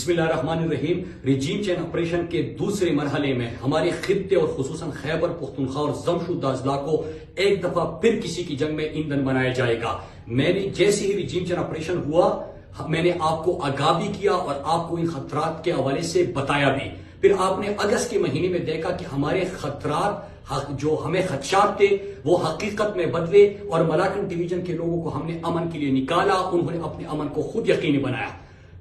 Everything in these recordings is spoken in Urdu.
بسم اللہ الرحمن الرحیم۔ ریجیم چین آپریشن کے دوسرے مرحلے میں ہمارے خطے اور خصوصاً خیبر پختونخوا اور جمشید اضلاع کو ایک دفعہ پھر کسی کی جنگ میں ایندھن بنایا جائے گا۔ میں نے جیسے ہی ریجیم چین آپریشن ہوا میں نے آپ کو آگاہ بھی کیا اور آپ کو ان خطرات کے حوالے سے بتایا بھی۔ پھر آپ نے اگست کے مہینے میں دیکھا کہ ہمارے خطرات جو ہمیں خدشات تھے وہ حقیقت میں بدلے اور ملاکنڈ ڈویژن کے لوگوں کو ہم نے امن کے لیے نکالا، انہوں نے اپنے امن کو خود یقینی بنایا۔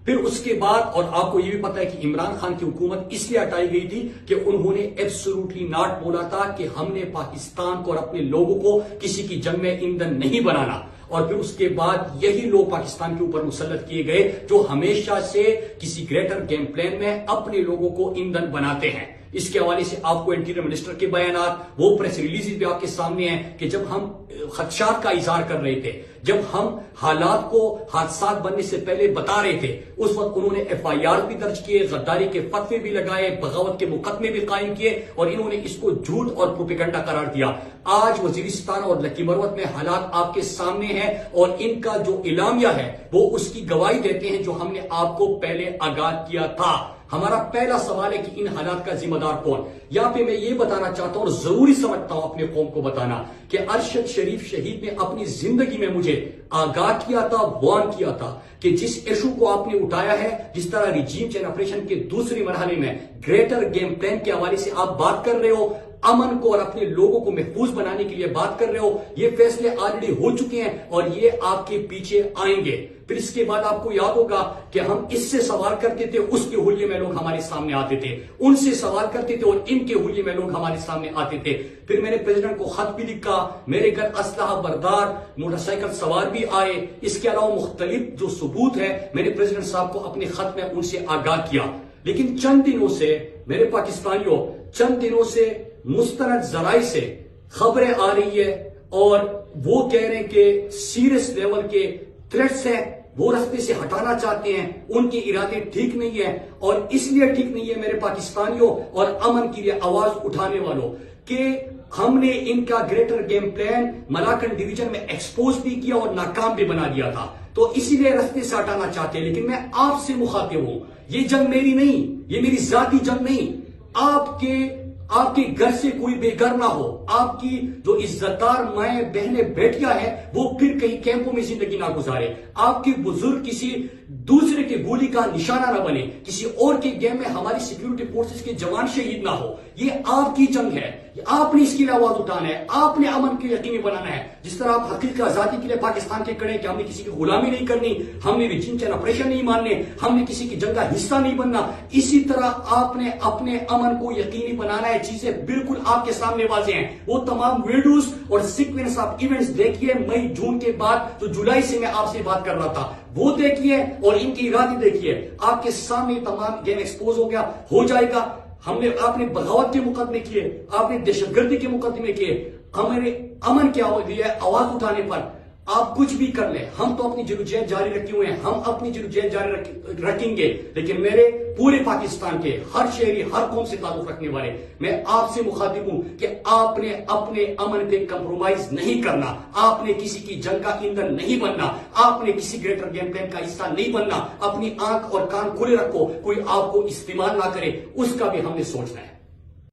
پھر اس کے بعد اور آپ کو یہ بھی پتا ہے کہ عمران خان کی حکومت اس لیے ہٹائی گئی تھی کہ انہوں نے ایبسولوٹلی ناٹ بولا تھا کہ ہم نے پاکستان کو اور اپنے لوگوں کو کسی کی جنگ میں ایندھن نہیں بنانا، اور پھر اس کے بعد یہی لوگ پاکستان کے اوپر مسلط کیے گئے جو ہمیشہ سے کسی گریٹر گیم پلان میں اپنے لوگوں کو ایندھن بناتے ہیں۔ اس کے حوالے سے آپ کو انٹیریئر منسٹر کے بیانات، وہ پریس ریلیزز بھی آپ کے سامنے ہیں کہ جب ہم خدشات کا اظہار کر رہے تھے، جب ہم حالات کو حادثات بننے سے پہلے بتا رہے تھے، اس وقت انہوں نے ایف آئی آر بھی درج کیے، غداری کے فتوے بھی لگائے، بغاوت کے مقدمے بھی قائم کیے اور انہوں نے اس کو جھوٹ اور پروپیگنڈا قرار دیا۔ آج وزیرستان اور لکی مروت میں حالات آپ کے سامنے ہیں اور ان کا جو اعلامیہ ہے وہ اس کی گواہی دیتے ہیں جو ہم نے آپ کو پہلے آگاہ کیا تھا۔ ہمارا پہلا سوال ہے کہ ان حالات کا ذمہ دار کون؟ یہاں پہ میں یہ بتانا چاہتا ہوں اور ضروری سمجھتا ہوں اپنے قوم کو بتانا کہ ارشد شریف شہید نے اپنی زندگی میں مجھے آگاہ کیا تھا، وارن کیا تھا کہ جس ایشو کو آپ نے اٹھایا ہے، جس طرح ریجیم چین آپریشن کے دوسرے مرحلے میں گریٹر گیم پلان کے حوالے سے آپ بات کر رہے ہو، امن کو اور اپنے لوگوں کو محفوظ بنانے کے لیے بات کر رہے ہو، یہ فیصلے آلریڈی ہو چکے ہیں اور یہ آپ کے پیچھے آئیں گے۔ پھر اس کے بعد آپ کو یاد ہوگا کہ ہم اس سے سوال کرتے تھے، اس کے حلیے میں لوگ ہمارے سامنے آتے تھے، ان سے سوال کرتے تھے اور ان کے حلیے میں لوگ ہمارے سامنے آتے تھے۔ پھر میں نے پریزیڈنٹ کو خط بھی لکھا، میرے گھر اسلحہ بردار موٹر سائیکل سوار بھی آئے، اس کے علاوہ مختلف جو ثبوت ہے میں نے پریزیڈنٹ صاحب کو اپنے خط میں ان سے آگاہ کیا۔ لیکن چند دنوں سے میرے پاکستانیوں، چند دنوں سے مستند ذرائع سے خبریں آ رہی ہے اور وہ کہہ رہے ہیں کہ سیریس لیول کے تھریٹس ہیں، وہ راستے سے ہٹانا چاہتے ہیں، ان کے ارادے ٹھیک نہیں ہیں اور اس لیے ٹھیک نہیں ہے میرے پاکستانیوں اور امن کے لیے آواز اٹھانے والوں کہ ہم نے ان کا greater game plan Malakand division میں ایکسپوز بھی کیا اور ناکام بھی بنا دیا تھا، تو اسی لیے راستے سے ہٹانا چاہتے ہیں۔ لیکن میں آپ سے مخاطب ہوں، یہ جنگ میری نہیں، یہ میری ذاتی جنگ نہیں۔ آپ کے گھر سے کوئی بے گھر نہ ہو، آپ کی جو عزت دار مائیں بہنیں بیٹیاں ہیں وہ پھر کہیں کیمپوں میں زندگی نہ گزارے، آپ کے بزرگ کسی دوسرے کے گولی کا نشانہ نہ بنے، کسی اور کے گیم میں ہماری سیکیورٹی فورسز کے جوان شہید نہ ہو۔ یہ آپ کی جنگ ہے، آپ نے اس کے لیے آواز اٹھانا ہے، آپ نے امن کو یقینی بنانا ہے۔ جس طرح آپ حقیقی آزادی کے لیے پاکستان کے کڑے کہ ہم نے کسی کی غلامی نہیں کرنی، ہم نے ریجیم چین آپریشن نہیں ماننے، ہم نے کسی کی جنگ کا حصہ نہیں بننا، اسی طرح آپ نے اپنے امن کو یقینی بنانا ہے۔ چیزیں بالکل آپ کے سامنے واضح ہیں، وہ تمام ویڈیوز اور سیکوینس آف ایونٹس دیکھیے مئی جون کے بعد جو جولائی سے میں آپ سے بات کر رہا تھا وہ دیکھیے اور ان کی ارادے دیکھیے، آپ کے سامنے تمام گیم ایکسپوز ہو گیا، ہو جائے گا۔ آپ نے بغاوت کے مقدمے کیے، آپ نے دہشت گردی کے مقدمے کیے، ہمارے امن کے آواز اٹھانے پر آپ کچھ بھی کر لیں، ہم تو اپنی جدوجہد جاری رکھے ہوئے ہیں، ہم اپنی جدوجہد جاری رکھیں گے۔ لیکن میرے پورے پاکستان کے ہر شہری، ہر قوم سے تعلق رکھنے والے، میں آپ سے مخاطب ہوں کہ آپ نے اپنے امن پہ کمپرومائز نہیں کرنا، آپ نے کسی کی جنگ کا ایندھن نہیں بننا، آپ نے کسی گریٹر گیم پلان کا حصہ نہیں بننا۔ اپنی آنکھ اور کان کھلے رکھو، کوئی آپ کو استعمال نہ کرے، اس کا بھی ہم نے سوچنا ہے۔